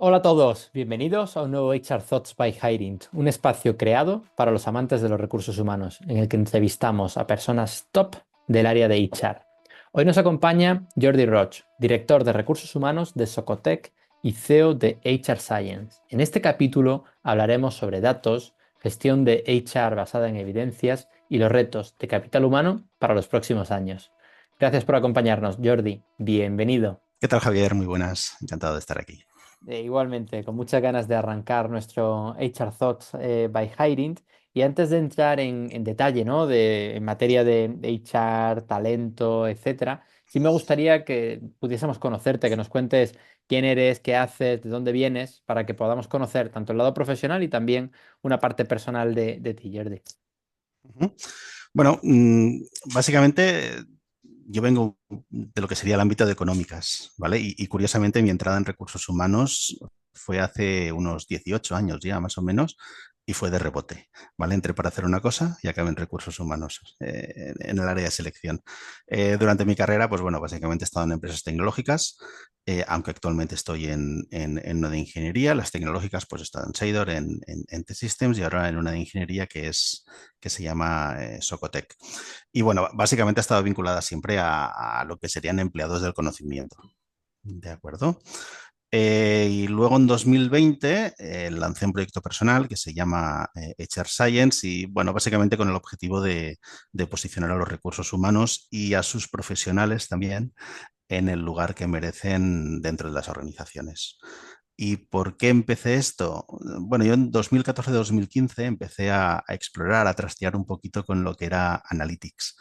Hola a todos, bienvenidos a un nuevo HR Thoughts by Hirint, un espacio creado para los amantes de los recursos humanos, en el que entrevistamos a personas top del área de HR. Hoy nos acompaña Jordi Roig, director de recursos humanos de Socotec y CEO de HR Science. En este capítulo hablaremos sobre datos, gestión de HR basada en evidencias y los retos de capital humano para los próximos años. Gracias por acompañarnos, Jordi. Bienvenido. ¿Qué tal, Javier? Muy buenas. Encantado de estar aquí. Igualmente, con muchas ganas de arrancar nuestro HR Thoughts by Hirint. Y antes de entrar en detalle, ¿no? En materia de HR, talento, etcétera, sí me gustaría que pudiésemos conocerte, que nos cuentes quién eres, qué haces, de dónde vienes, para que podamos conocer tanto el lado profesional y también una parte personal de ti, Jordi. Ujú. Bueno, básicamente yo vengo de lo que sería el ámbito de económicas, ¿vale? Y curiosamente mi entrada en recursos humanos fue hace unos 18 años ya, más o menos, y fue de rebote, ¿vale? Entré para hacer una cosa y acabé en recursos humanos, en el área de selección. Durante mi carrera, pues bueno, básicamente he estado en empresas tecnológicas, aunque actualmente estoy en una de ingeniería. Las tecnológicas, pues he estado en Seidor, en T-Systems y ahora en una de ingeniería que se llama Socotec. Y bueno, básicamente ha estado vinculada siempre a lo que serían empleados del conocimiento. ¿De acuerdo? Y luego en 2020 lancé un proyecto personal que se llama HR Science y bueno, básicamente con el objetivo de posicionar a los recursos humanos y a sus profesionales también en el lugar que merecen dentro de las organizaciones. ¿Y por qué empecé esto? Bueno, yo en 2014-2015 empecé a explorar, a trastear un poquito con lo que era Analytics.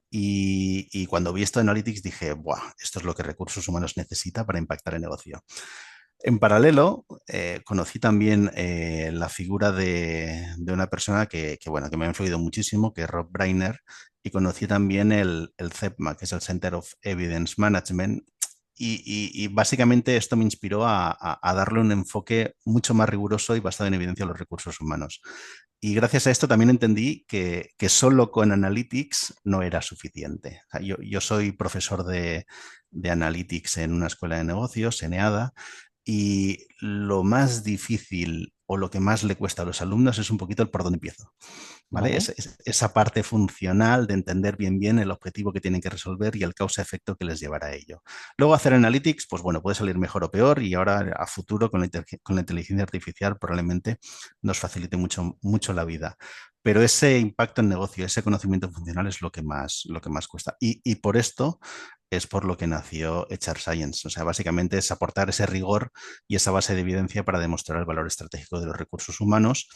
Y cuando vi esto de Analytics dije, ¡buah! Esto es lo que recursos humanos necesita para impactar el negocio. En paralelo, conocí también la figura de una persona bueno, que me ha influido muchísimo, que es Rob Brainer, y conocí también el CEPMA, que es el Center of Evidence Management, y básicamente esto me inspiró a darle un enfoque mucho más riguroso y basado en evidencia a los recursos humanos. Y gracias a esto también entendí que solo con Analytics no era suficiente. O sea, yo soy profesor de Analytics en una escuela de negocios, en EADA, y lo más difícil o lo que más le cuesta a los alumnos es un poquito el por dónde empiezo. ¿Vale? ¿Vale? Esa parte funcional de entender bien el objetivo que tienen que resolver y el causa-efecto que les llevará a ello. Luego hacer analytics, pues bueno, puede salir mejor o peor y ahora a futuro con la inteligencia artificial probablemente nos facilite mucho la vida. Pero ese impacto en negocio, ese conocimiento funcional es lo que más cuesta. Y por esto es por lo que nació HR Science. O sea, básicamente es aportar ese rigor y esa base de evidencia para demostrar el valor estratégico de los recursos humanos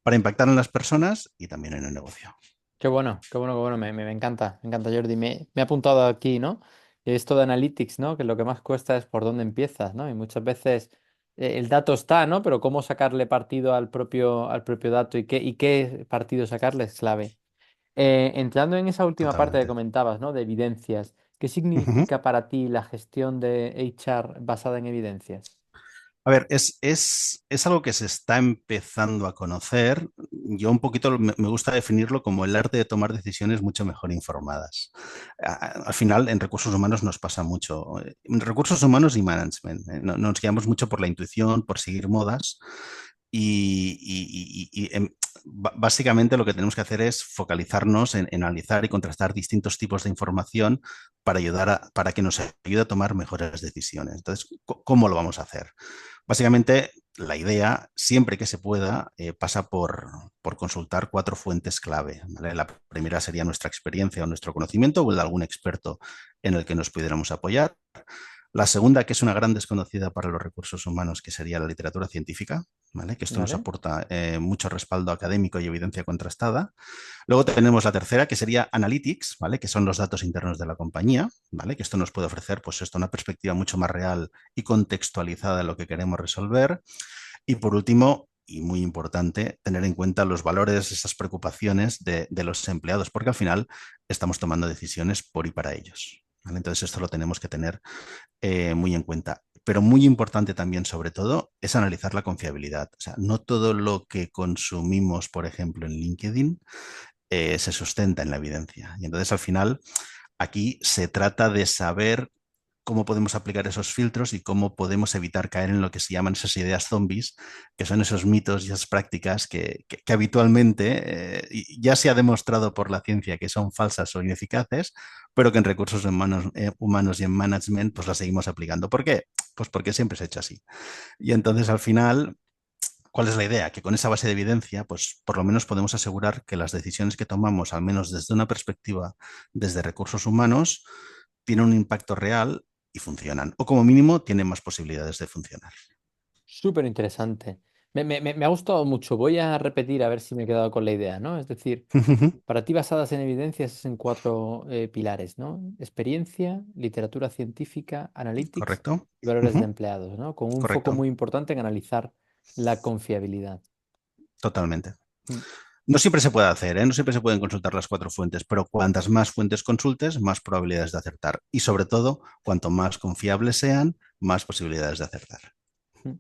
para impactar en las personas y también en el negocio. Qué bueno, qué bueno, qué bueno, me encanta Jordi. Me he apuntado aquí, ¿no? Esto de Analytics, ¿no? Que lo que más cuesta es por dónde empiezas, ¿no? Y muchas veces el dato está, ¿no? Pero cómo sacarle partido al propio dato y qué partido sacarle es clave. Entrando en esa última parte que Totalmente. comentabas, ¿no? De evidencias, ¿qué Ujú. significa para ti la gestión de HR basada en evidencias? A ver, es algo que se está empezando a conocer. Yo un poquito me gusta definirlo como el arte de tomar decisiones mucho mejor informadas. Al final, en recursos humanos nos pasa mucho. En recursos humanos y management. Nos guiamos mucho por la intuición, por seguir modas. Básicamente lo que tenemos que hacer es focalizarnos en analizar y contrastar distintos tipos de información para para que nos ayude a tomar mejores decisiones. Entonces, ¿cómo lo vamos a hacer? Básicamente, la idea, siempre que se pueda, pasa por consultar cuatro fuentes clave, ¿vale? La primera sería nuestra experiencia o nuestro conocimiento o el de algún experto en el que nos pudiéramos apoyar. La segunda, que es una gran desconocida para los recursos humanos, que sería la literatura científica, ¿vale? Que esto nos ¿Vale? aporta mucho respaldo académico y evidencia contrastada. Luego tenemos la tercera, que sería Analytics, ¿vale? Que son los datos internos de la compañía, ¿vale? Que esto nos puede ofrecer, pues esto, una perspectiva mucho más real y contextualizada de lo que queremos resolver. Y por último, y muy importante, tener en cuenta los valores, esas preocupaciones de los empleados, porque al final estamos tomando decisiones por y para ellos. ¿Vale? Entonces esto lo tenemos que tener muy en cuenta. Pero muy importante también, sobre todo, es analizar la confiabilidad. O sea, no todo lo que consumimos, por ejemplo, en LinkedIn, se sustenta en la evidencia. Y entonces, al final, aquí se trata de saber cómo podemos aplicar esos filtros y cómo podemos evitar caer en lo que se llaman esas ideas zombies, que son esos mitos y esas prácticas que habitualmente ya se ha demostrado por la ciencia que son falsas o ineficaces, pero que en recursos humanos y en management pues las seguimos aplicando. ¿Por qué? Pues porque siempre se ha hecho así. Y entonces al final, ¿cuál es la idea? Que con esa base de evidencia, pues por lo menos podemos asegurar que las decisiones que tomamos, al menos desde una perspectiva, desde recursos humanos, tienen un impacto real y funcionan. O como mínimo, tienen más posibilidades de funcionar. Súper interesante. Me ha gustado mucho. Voy a repetir a ver si me he quedado con la idea, ¿no? Es decir, para ti basadas en evidencias es en cuatro pilares, ¿no? Experiencia, literatura científica, analytics ¿Correcto? y valores de Ujú. empleados, ¿no? Con un foco Correcto. muy importante en analizar la confiabilidad. Totalmente. Mm. No siempre se puede hacer, ¿eh? No siempre se pueden consultar las cuatro fuentes, pero cuantas más fuentes consultes, más probabilidades de acertar. Y sobre todo, cuanto más confiables sean, más posibilidades de acertar. Mm.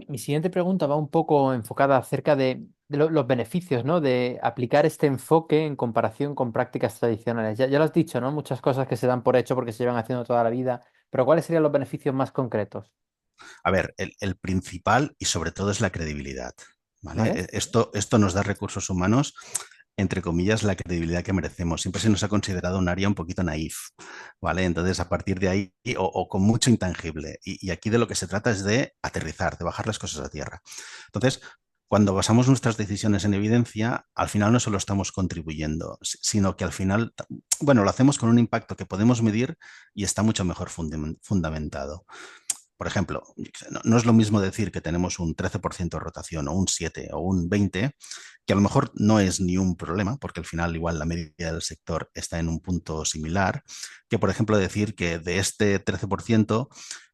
Mi siguiente pregunta va un poco enfocada acerca de los beneficios, ¿no? De aplicar este enfoque en comparación con prácticas tradicionales. Ya lo has dicho, ¿no? Muchas cosas que se dan por hecho porque se llevan haciendo toda la vida, pero ¿cuáles serían los beneficios más concretos? A ver, el principal y sobre todo es la credibilidad. ¿Vale? ¿Vale? Esto nos da recursos humanos, entre comillas, la credibilidad que merecemos. Siempre se nos ha considerado un área un poquito naif, ¿vale? Entonces, a partir de ahí, o con mucho intangible. Y aquí de lo que se trata es de aterrizar, de bajar las cosas a tierra. Entonces, cuando basamos nuestras decisiones en evidencia, al final no solo estamos contribuyendo, sino que al final, bueno, lo hacemos con un impacto que podemos medir y está mucho mejor fundamentado. Por ejemplo, no es lo mismo decir que tenemos un 13% de rotación o un 7 o un 20, que a lo mejor no es ni un problema, porque al final igual la media del sector está en un punto similar, que por ejemplo decir que de este 13%,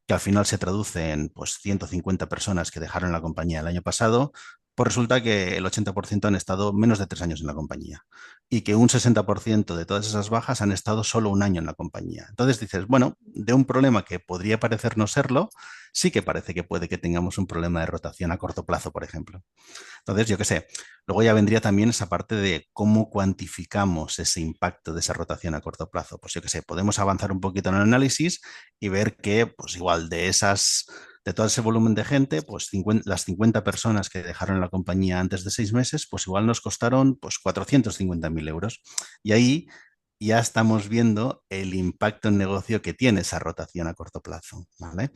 que al final se traduce en pues 150 personas que dejaron la compañía el año pasado, pues resulta que el 80% han estado menos de 3 años en la compañía y que un 60% de todas esas bajas han estado solo un año en la compañía. Entonces dices, bueno, de un problema que podría parecer no serlo, sí que parece que puede que tengamos un problema de rotación a corto plazo, por ejemplo. Entonces, yo qué sé, luego ya vendría también esa parte de cómo cuantificamos ese impacto de esa rotación a corto plazo. Pues yo qué sé, podemos avanzar un poquito en el análisis y ver que, pues igual de todo ese volumen de gente, pues las 50 personas que dejaron la compañía antes de 6 meses, pues igual nos costaron pues 450.000 euros. Y ahí ya estamos viendo el impacto en negocio que tiene esa rotación a corto plazo, ¿vale?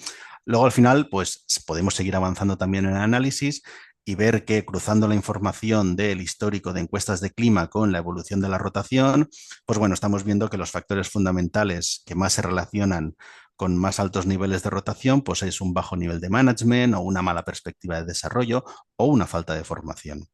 Luego al final, pues podemos seguir avanzando también en el análisis y ver que cruzando la información del histórico de encuestas de clima con la evolución de la rotación, pues bueno, estamos viendo que los factores fundamentales que más se relacionan con más altos niveles de rotación, pues es un bajo nivel de management o una mala perspectiva de desarrollo o una falta de formación.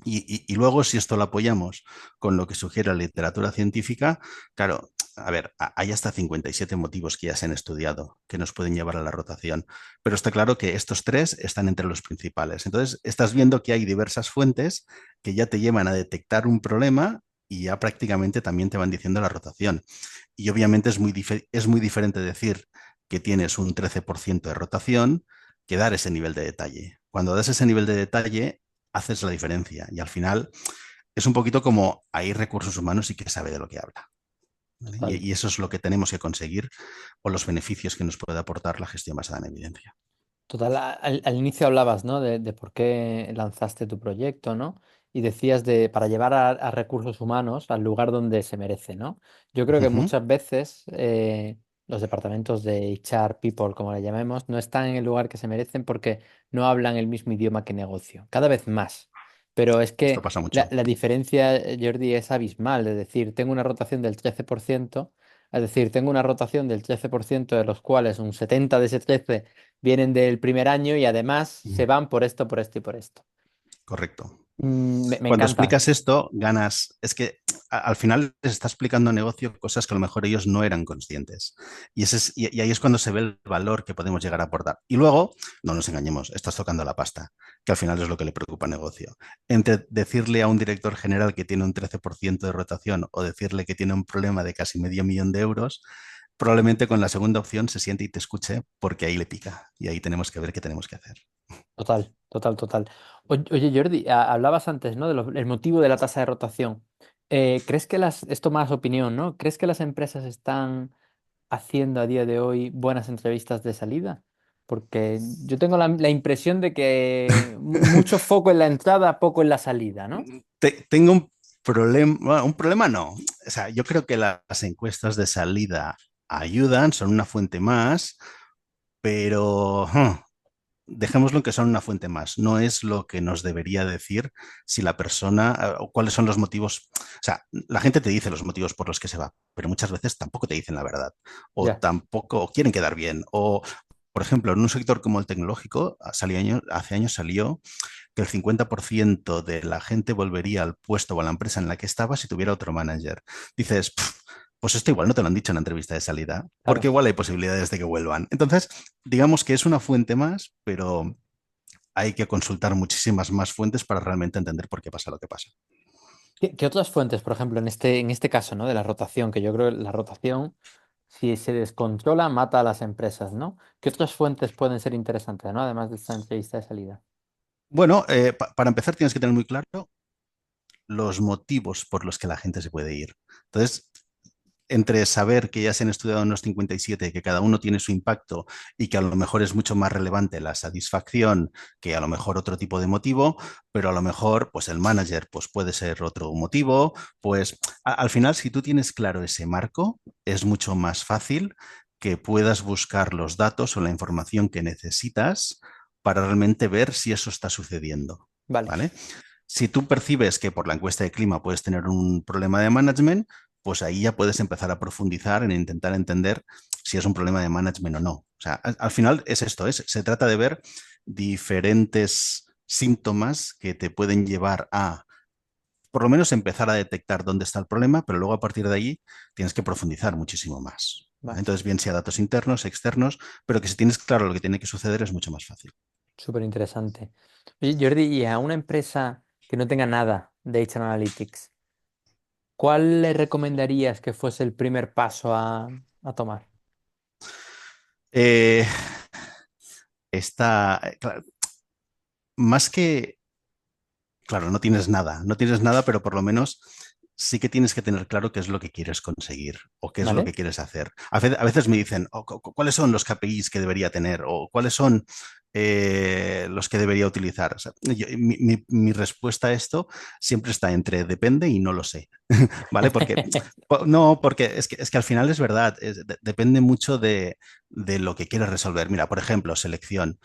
Y luego, si esto lo apoyamos con lo que sugiere la literatura científica, claro, a ver, hay hasta 57 motivos que ya se han estudiado que nos pueden llevar a la rotación, pero está claro que estos tres están entre los principales. Entonces, estás viendo que hay diversas fuentes que ya te llevan a detectar un problema y ya prácticamente también te van diciendo la rotación. Y obviamente es muy diferente decir que tienes un 13% de rotación que dar ese nivel de detalle. Cuando das ese nivel de detalle, haces la diferencia. Y al final es un poquito como hay recursos humanos y que sabe de lo que habla. ¿Vale? Total. Y eso es lo que tenemos que conseguir o los beneficios que nos puede aportar la gestión basada en evidencia. Total, al inicio hablabas, ¿no? De por qué lanzaste tu proyecto, ¿no? Y decías de para llevar a recursos humanos al lugar donde se merece, ¿no? Yo creo que Ujú. muchas veces los departamentos de HR People, como le llamemos, no están en el lugar que se merecen porque no hablan el mismo idioma que negocio, cada vez más. Pero es Esto que pasa la, mucho. la diferencia, Jordi, es abismal. Es decir, tengo una rotación del 13%, es decir, tengo una rotación del 13% de los cuales un 70 de ese 13 vienen del primer año y además se van por esto, por esto y por esto. Correcto. Me Cuando encanta. explicas esto, ganas. Es que al final les está explicando negocio cosas que a lo mejor ellos no eran conscientes. Y ahí es cuando se ve el valor que podemos llegar a aportar. Y luego, no nos engañemos, estás tocando la pasta, que al final es lo que le preocupa al negocio. Entre decirle a un director general que tiene un 13% de rotación o decirle que tiene un problema de casi medio millón de euros, probablemente con la segunda opción se siente y te escuche porque ahí le pica. Y ahí tenemos que ver qué tenemos que hacer. Total, total, total. Oye, Jordi, hablabas antes, ¿no? El motivo de la tasa de rotación. ¿Crees que esto más opinión, ¿no? ¿Crees que las empresas están haciendo a día de hoy buenas entrevistas de salida? Porque yo tengo la impresión de que mucho foco en la entrada, poco en la salida, ¿no? Tengo un problema, bueno, un problema no. O sea, yo creo que las encuestas de salida ayudan, son una fuente más, pero dejémoslo en que son una fuente más. No es lo que nos debería decir si la persona, o cuáles son los motivos. O sea, la gente te dice los motivos por los que se va, pero muchas veces tampoco te dicen la verdad, o Ya, tampoco o quieren quedar bien, o por ejemplo, en un sector como el tecnológico, hace años salió que el 50% de la gente volvería al puesto o a la empresa en la que estaba si tuviera otro manager. Dices, pues esto igual no te lo han dicho en la entrevista de salida, porque claro. igual hay posibilidades de que vuelvan. Entonces, digamos que es una fuente más, pero hay que consultar muchísimas más fuentes para realmente entender por qué pasa lo que pasa. ¿Qué otras fuentes, por ejemplo, en este caso, ¿no? De la rotación, que yo creo que la rotación, si se descontrola, mata a las empresas, ¿no? ¿Qué otras fuentes pueden ser interesantes, ¿no? Además de esta entrevista de salida. Bueno, para empezar tienes que tener muy claro los motivos por los que la gente se puede ir. Entonces, entre saber que ya se han estudiado unos 57, que cada uno tiene su impacto y que a lo mejor es mucho más relevante la satisfacción que a lo mejor otro tipo de motivo, pero a lo mejor pues el manager pues puede ser otro motivo, pues al final si tú tienes claro ese marco, es mucho más fácil que puedas buscar los datos o la información que necesitas para realmente ver si eso está sucediendo, Vale. ¿vale? Si tú percibes que por la encuesta de clima puedes tener un problema de management, pues ahí ya puedes empezar a profundizar en intentar entender si es un problema de management o no. O sea, al final es esto, se trata de ver diferentes síntomas que te pueden llevar a, por lo menos, empezar a detectar dónde está el problema, pero luego a partir de ahí tienes que profundizar muchísimo más. ¿Vale? Vale. Entonces, bien sea datos internos, externos, pero que si tienes claro lo que tiene que suceder es mucho más fácil. Súper interesante. Oye, Jordi, y a una empresa que no tenga nada de H R Analytics, ¿cuál le recomendarías que fuese el primer paso a tomar? Eh, claro, más que claro, no tienes nada, pero por lo menos sí que tienes que tener claro qué es lo que quieres conseguir o qué es lo ¿Vale? que quieres hacer. A veces me dicen, "Oh, ¿cuáles son los KPIs que debería tener? O cuáles son los que debería utilizar?" O sea, mi respuesta a esto siempre está entre depende y no lo sé, ¿vale? Porque, no, porque es que al final es verdad, depende mucho de lo que quieres resolver. Mira, por ejemplo, selección.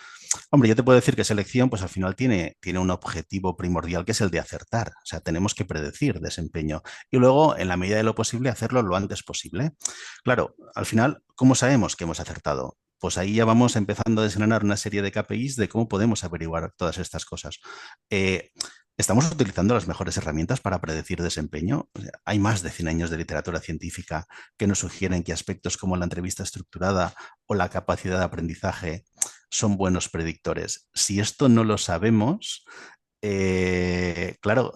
Hombre, yo te puedo decir que selección, pues al final tiene un objetivo primordial que es el de acertar. O sea, tenemos que predecir desempeño y luego, en la medida de lo posible, hacerlo lo antes posible. Claro, al final, ¿cómo sabemos que hemos acertado? Pues ahí ya vamos empezando a desgranar una serie de KPIs de cómo podemos averiguar todas estas cosas. Eh, ¿Estamos utilizando las mejores herramientas para predecir desempeño? O sea, hay más de 100 años de literatura científica que nos sugieren que aspectos como la entrevista estructurada o la capacidad de aprendizaje son buenos predictores. Si esto no lo sabemos, claro,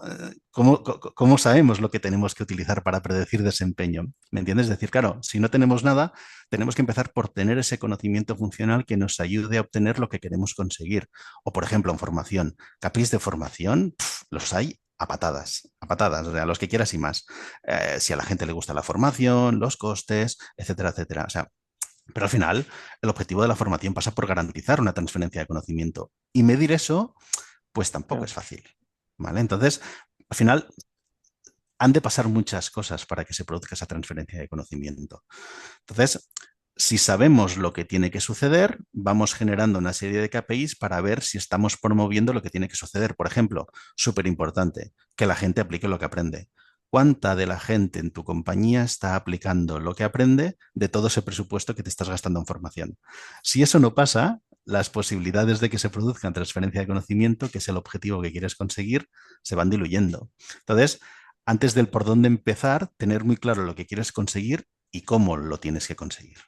¿cómo sabemos lo que tenemos que utilizar para predecir desempeño? ¿Me entiendes? Es decir, claro, si no tenemos nada, tenemos que empezar por tener ese conocimiento funcional que nos ayude a obtener lo que queremos conseguir. O, por ejemplo, en formación, capis de formación, los hay a patadas, o sea, los que quieras y más. Si a la gente le gusta la formación, los costes, etcétera, etcétera. O sea, pero al final, el objetivo de la formación pasa por garantizar una transferencia de conocimiento. Y medir eso, pues tampoco Claro. es fácil. ¿Vale? Entonces, al final, han de pasar muchas cosas para que se produzca esa transferencia de conocimiento. Entonces, si sabemos lo que tiene que suceder, vamos generando una serie de KPIs para ver si estamos promoviendo lo que tiene que suceder. Por ejemplo, súper importante, que la gente aplique lo que aprende. ¿Cuánta de la gente en tu compañía está aplicando lo que aprende de todo ese presupuesto que te estás gastando en formación? Si eso no pasa, las posibilidades de que se produzca transferencia de conocimiento, que es el objetivo que quieres conseguir, se van diluyendo. Entonces, antes del por dónde empezar, tener muy claro lo que quieres conseguir y cómo lo tienes que conseguir.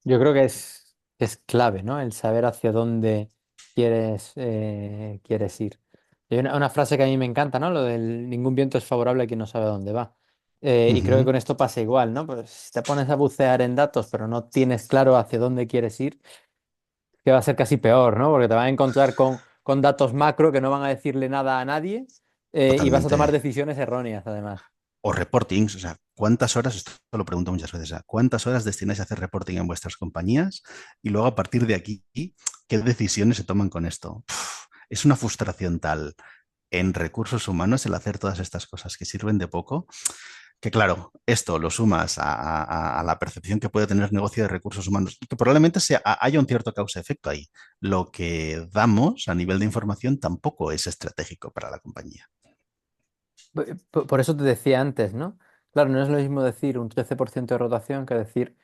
Yo creo que es clave, ¿no? El saber hacia dónde quieres ir. Hay una frase que a mí me encanta, ¿no? Lo del ningún viento es favorable a quien no sabe a dónde va. Y creo que Ujú. con esto pasa igual, ¿no? Pues si te pones a bucear en datos, pero no tienes claro hacia dónde quieres ir, que va a ser casi peor, ¿no? Porque te vas a encontrar con datos macro que no van a decirle nada a nadie y vas a tomar Totalmente. decisiones erróneas, además. o reportings, o sea, ¿cuántas horas, esto lo pregunto muchas veces, cuántas horas destináis a hacer reporting en vuestras compañías? Y luego a partir de aquí, ¿qué decisiones se toman con esto? Es una frustración tal en recursos humanos el hacer todas estas cosas que sirven de poco, que claro, esto lo sumas a la percepción que puede tener negocio de recursos humanos, y que probablemente haya un cierto causa-efecto ahí. Lo que damos a nivel de información tampoco es estratégico para la compañía. Por eso te decía antes, ¿no? Claro, no es lo mismo decir un 13% de rotación que decir,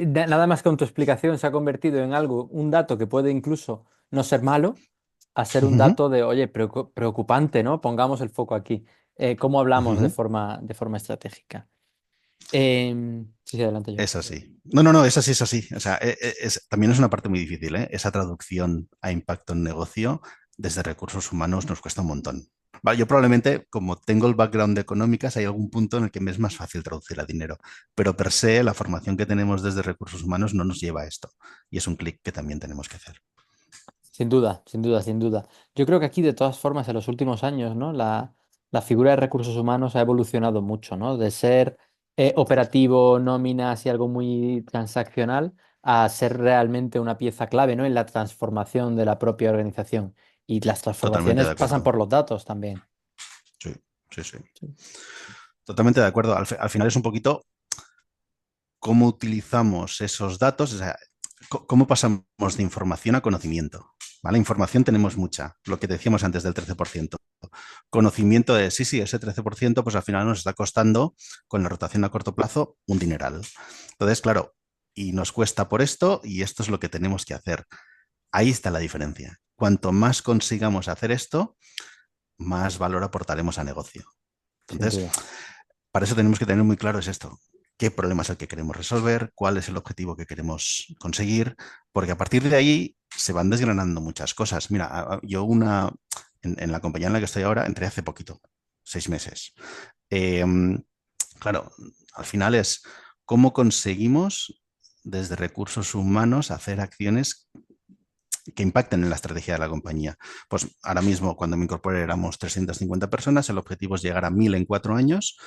nada más con tu explicación se ha convertido en algo, un dato que puede incluso no ser malo, a ser un Ujú, dato de, oye, preocupante, ¿no? Pongamos el foco aquí. ¿Cómo hablamos ujú. de forma estratégica? Sí, sí, adelante yo. Es así. No, no, no, es así, es así. O sea, también es una parte muy difícil, ¿eh? Esa traducción a impacto en negocio desde recursos humanos nos cuesta un montón. Vale, yo probablemente, como tengo el background de económicas, hay algún punto en el que me es más fácil traducir a dinero, pero per se la formación que tenemos desde recursos humanos no nos lleva a esto y es un clic que también tenemos que hacer. Sin duda, sin duda, sin duda. Yo creo que aquí, de todas formas, en los últimos años, ¿no? La figura de recursos humanos ha evolucionado mucho, ¿no? De ser operativo, nóminas y algo muy transaccional a ser realmente una pieza clave, ¿no? En la transformación de la propia organización. Y las Totalmente transformaciones de pasan acuerdo. por los datos también. Sí, sí, sí. Sí. Totalmente de acuerdo. Al final es un poquito cómo utilizamos esos datos, o sea, cómo pasamos de información a conocimiento. ¿Vale? Información tenemos mucha, lo que decíamos antes del 13%. Conocimiento de, sí, sí, ese 13%, pues al final nos está costando, con la rotación a corto plazo, un dineral. Entonces, claro, y nos cuesta por esto, y esto es lo que tenemos que hacer. Ahí está la diferencia. Cuanto más consigamos hacer esto, más valor aportaremos a negocio. Sin Entonces, duda. para eso tenemos que tener muy claro es esto. ¿Qué problema es el que queremos resolver? ¿Cuál es el objetivo que queremos conseguir? Porque a partir de ahí se van desgranando muchas cosas. Mira, en la compañía en la que estoy ahora entré hace poquito, 6 meses. Eh, claro, al final es cómo conseguimos desde recursos humanos hacer acciones que impacten en la estrategia de la compañía. Pues ahora mismo, cuando me incorporé, éramos 350 personas, el objetivo es llegar a 1000 en 4 años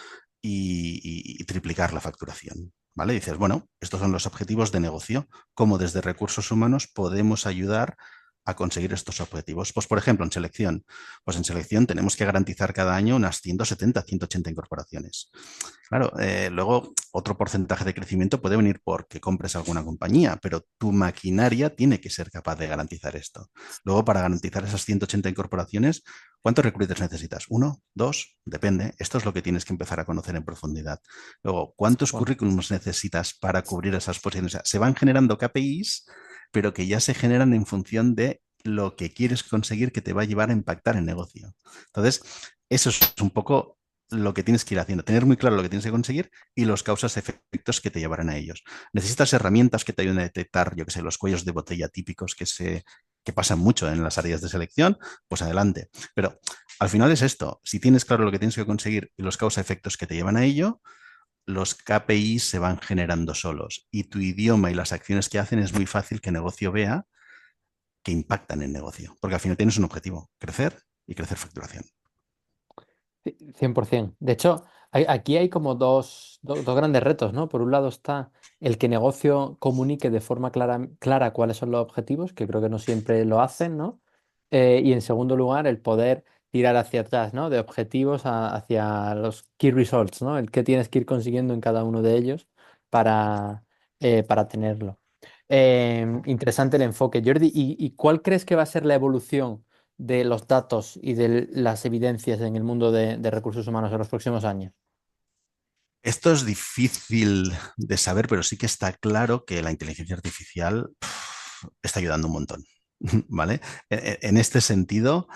y triplicar la facturación. ¿Vale? Y dices, bueno, estos son los objetivos de negocio. ¿Cómo desde recursos humanos podemos ayudar a conseguir estos objetivos? Pues, por ejemplo, pues en selección tenemos que garantizar cada año unas 170, 180 incorporaciones. Claro, luego otro porcentaje de crecimiento puede venir porque compres alguna compañía, pero tu maquinaria tiene que ser capaz de garantizar esto. Luego, para garantizar esas 180 incorporaciones, ¿cuántos recruiters necesitas? ¿Uno? ¿Dos? Depende. Esto es lo que tienes que empezar a conocer en profundidad. Luego, ¿cuántos Bueno, currículums necesitas para cubrir esas posiciones? O sea, se van generando KPIs, pero que ya se generan en función de lo que quieres conseguir que te va a llevar a impactar en negocio. Entonces, eso es un poco lo que tienes que ir haciendo, tener muy claro lo que tienes que conseguir y los causas efectos que te llevarán a ellos. Necesitas herramientas que te ayuden a detectar, yo que sé, los cuellos de botella típicos que pasan mucho en las áreas de selección, pues adelante. Pero al final es esto, si tienes claro lo que tienes que conseguir y los causa efectos que te llevan a ello, los KPIs se van generando solos y tu idioma y las acciones que hacen es muy fácil que el negocio vea que impactan en el negocio, porque al final tienes un objetivo, crecer y crecer facturación. 100%. De hecho, aquí hay como dos grandes retos, ¿no? Por un lado está el que negocio comunique de forma clara cuáles son los objetivos, que creo que no siempre lo hacen, ¿no? Y en segundo lugar, el poder tirar hacia atrás, ¿no? De objetivos hacia los key results, ¿no? El que tienes que ir consiguiendo en cada uno de ellos para, para tenerlo. Interesante el enfoque, Jordi. ¿Y cuál crees que va a ser la evolución de los datos y de las evidencias en el mundo de recursos humanos en los próximos años? Esto es difícil de saber, pero sí que está claro que la inteligencia artificial está ayudando un montón, ¿vale? En este sentido,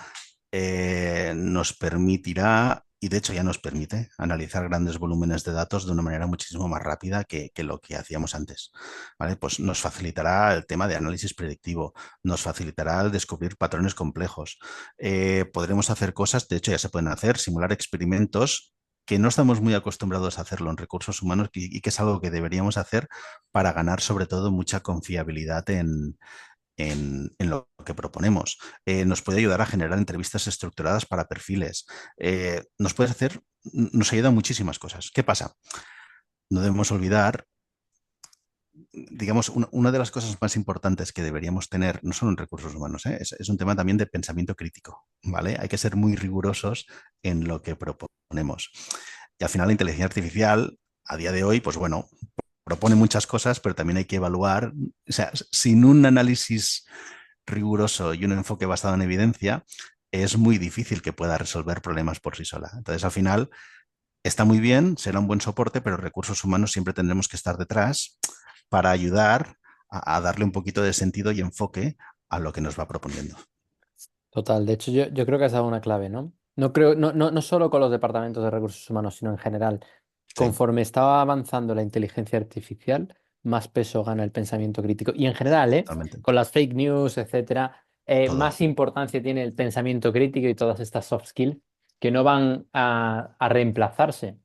nos permitirá, y de hecho ya nos permite, analizar grandes volúmenes de datos de una manera muchísimo más rápida que lo que hacíamos antes, ¿vale? Pues nos facilitará el tema de análisis predictivo, nos facilitará el descubrir patrones complejos. Podremos hacer cosas, de hecho ya se pueden hacer, simular experimentos que no estamos muy acostumbrados a hacerlo en recursos humanos y que es algo que deberíamos hacer para ganar sobre todo mucha confiabilidad en lo que proponemos. Nos puede ayudar a generar entrevistas estructuradas para perfiles. Nos puede hacer nos ayuda a muchísimas cosas. ¿Qué pasa? No debemos olvidar, digamos, una de las cosas más importantes que deberíamos tener, no solo en recursos humanos, ¿eh? Es un tema también de pensamiento crítico, ¿vale? Hay que ser muy rigurosos en lo que proponemos. Y al final la inteligencia artificial, a día de hoy, pues bueno, propone muchas cosas, pero también hay que evaluar, o sea, sin un análisis riguroso y un enfoque basado en evidencia, es muy difícil que pueda resolver problemas por sí sola. Entonces, al final, está muy bien, será un buen soporte, pero recursos humanos siempre tendremos que estar detrás para ayudar a darle un poquito de sentido y enfoque a lo que nos va proponiendo. Total, de hecho yo creo que has dado una clave, ¿no? No creo, no solo con los departamentos de recursos humanos, sino en general. Sí, Conforme estaba avanzando la inteligencia artificial, más peso gana el pensamiento crítico. Y en general, ¿eh? totalmente. Con las fake news, etcétera, Todo, más importancia tiene el pensamiento crítico y todas estas soft skills que no van a reemplazarse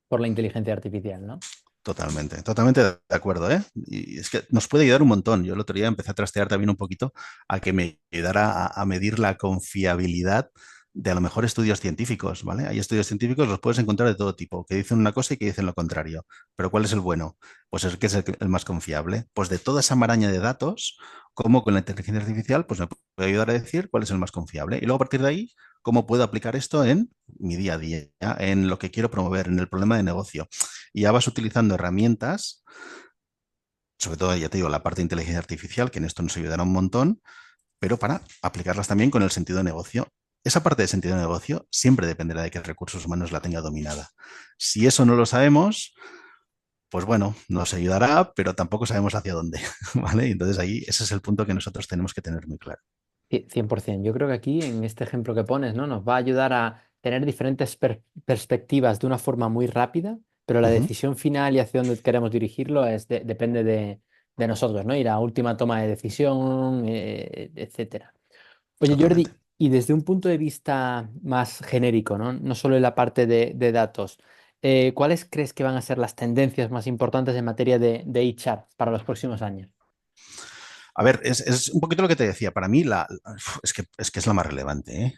por la inteligencia artificial, ¿no? totalmente. Totalmente de acuerdo, ¿eh? Y es que nos puede ayudar un montón. Yo el otro día empecé a trastear también un poquito a que me ayudara a medir la confiabilidad de a lo mejor estudios científicos, ¿vale? Hay estudios científicos, los puedes encontrar de todo tipo, que dicen una cosa y que dicen lo contrario. Pero ¿cuál es el bueno? Pues es que es el más confiable. Pues de toda esa maraña de datos, como con la inteligencia artificial, pues me puede ayudar a decir cuál es el más confiable. Y luego a partir de ahí, ¿cómo puedo aplicar esto en mi día a día, en lo que quiero promover, en el problema de negocio? Y ya vas utilizando herramientas, sobre todo, ya te digo, la parte de inteligencia artificial, que en esto nos ayudará un montón, pero para aplicarlas también con el sentido de negocio. Esa parte de sentido de negocio siempre dependerá de que recursos humanos la tenga dominada. Si eso no lo sabemos, pues bueno, nos ayudará, pero tampoco sabemos hacia dónde, ¿vale? Entonces ahí ese es el punto que nosotros tenemos que tener muy claro. 100%. Yo creo que aquí, en este ejemplo que pones, ¿no? Nos va a ayudar a tener diferentes perspectivas de una forma muy rápida, pero la Ujú, decisión final y hacia dónde queremos dirigirlo depende de nosotros, ¿no? Y la última toma de decisión, etcétera. Oye, totalmente. Jordi, y desde un punto de vista más genérico, ¿no? No solo en la parte de datos, ¿cuáles crees que van a ser las tendencias más importantes en materia de HR para los próximos años? A ver, es un poquito lo que te decía. Para mí es que es la más relevante, ¿eh?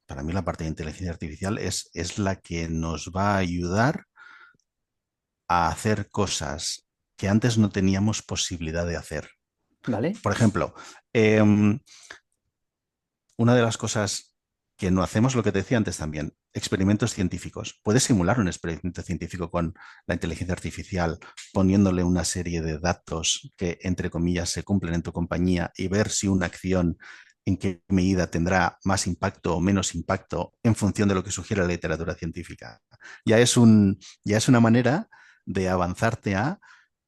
Para mí la parte de inteligencia artificial es la que nos va a ayudar a hacer cosas que antes no teníamos posibilidad de hacer. ¿Vale? Por ejemplo, em, una de las cosas que no hacemos, lo que te decía antes también, experimentos científicos. Puedes simular un experimento científico con la inteligencia artificial, poniéndole una serie de datos que, entre comillas, se cumplen en tu compañía y ver si una acción en qué medida tendrá más impacto o menos impacto en función de lo que sugiere la literatura científica. Ya es ya es una manera de avanzarte a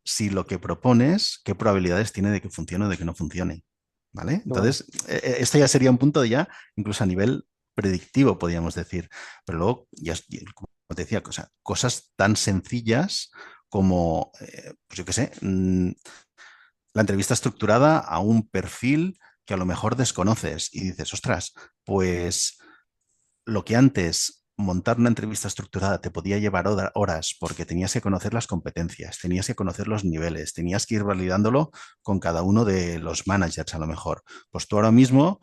si lo que propones, qué probabilidades tiene de que funcione o de que no funcione. ¿Vale? Qué bueno. Entonces, este ya sería un punto de ya, incluso a nivel predictivo, podríamos decir. Pero luego, como te decía, cosas tan sencillas como, pues yo qué sé, la entrevista estructurada a un perfil que a lo mejor desconoces y dices, ostras, pues lo que antes montar una entrevista estructurada te podía llevar horas porque tenías que conocer las competencias, tenías que conocer los niveles, tenías que ir validándolo con cada uno de los managers a lo mejor. Pues tú ahora mismo,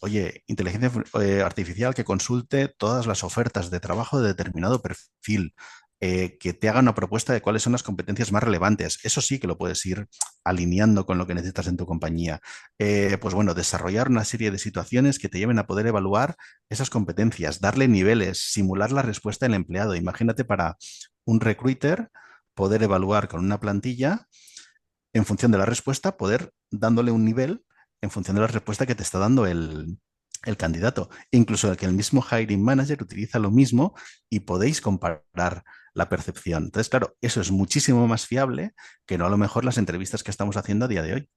oye, inteligencia artificial que consulte todas las ofertas de trabajo de determinado perfil. Que te haga una propuesta de cuáles son las competencias más relevantes. Eso sí que lo puedes ir alineando con lo que necesitas en tu compañía. Pues bueno, desarrollar una serie de situaciones que te lleven a poder evaluar esas competencias, darle niveles, simular la respuesta del empleado. Imagínate para un recruiter poder evaluar con una plantilla en función de la respuesta, poder dándole un nivel en función de la respuesta que te está dando el candidato. Incluso que el mismo hiring manager utiliza lo mismo y podéis comparar la percepción. Entonces, claro, eso es muchísimo más fiable que no a lo mejor las entrevistas que estamos haciendo a día de hoy.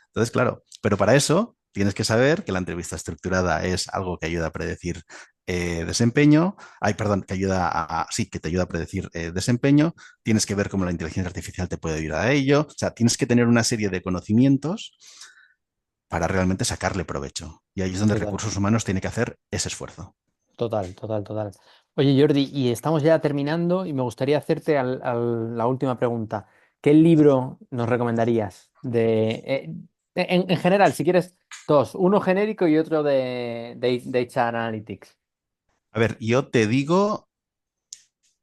Entonces, claro, pero para eso tienes que saber que la entrevista estructurada es algo que ayuda a predecir desempeño, perdón, que ayuda sí, que te ayuda a predecir desempeño, tienes que ver cómo la inteligencia artificial te puede ayudar a ello, o sea, tienes que tener una serie de conocimientos para realmente sacarle provecho. Y ahí es donde Total. recursos humanos tiene que hacer ese esfuerzo. Total, total, total. Oye, Jordi, y estamos ya terminando y me gustaría hacerte la última pregunta. ¿Qué libro nos recomendarías? En general, si quieres, dos, uno genérico y otro de HR Analytics. A ver, yo te digo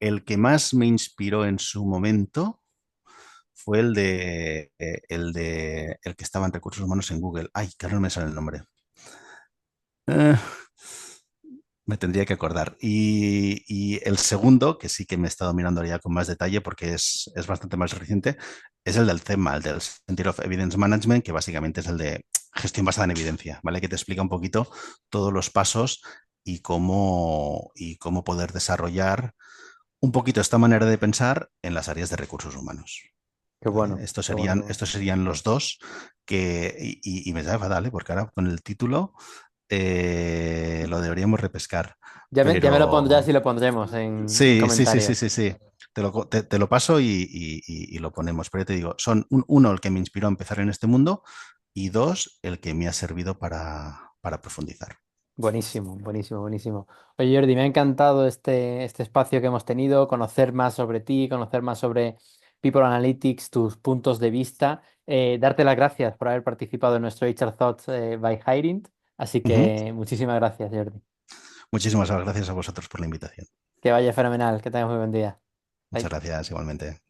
el que más me inspiró en su momento fue el que estaba en recursos humanos en Google. Ay, que ahora no me sale el nombre. Eh, Me tendría que acordar. Y el segundo, que sí que me he estado mirando ya con más detalle porque es bastante más reciente, es el del CEMA, el del Center of Evidence Management, que básicamente es el de gestión basada en evidencia, ¿vale? Que te explica un poquito todos los pasos y cómo poder desarrollar un poquito esta manera de pensar en las áreas de recursos humanos. Qué ¿Vale? bueno, Estos qué bueno, qué serían, bueno. estos serían los dos y me sabe fatal, ¿eh? Porque ahora con el título lo deberíamos repescar. Ya me lo pondrás y Pero lo pondremos en sí, sí, sí, sí, comentarios. sí, sí. Te lo paso y lo ponemos. Pero ya te digo, son uno, el que me inspiró a empezar en este mundo y dos, el que me ha servido para profundizar. Buenísimo, buenísimo, buenísimo. Oye, Jordi, me ha encantado este espacio que hemos tenido, conocer más sobre ti, conocer más sobre People Analytics, tus puntos de vista. Darte las gracias por haber participado en nuestro HR Thoughts by Hiring. Así Ujú. que muchísimas gracias, Jordi. Muchísimas gracias a vosotros por la invitación. Que vaya fenomenal, que tengas muy buen día. Muchas Bye. gracias igualmente.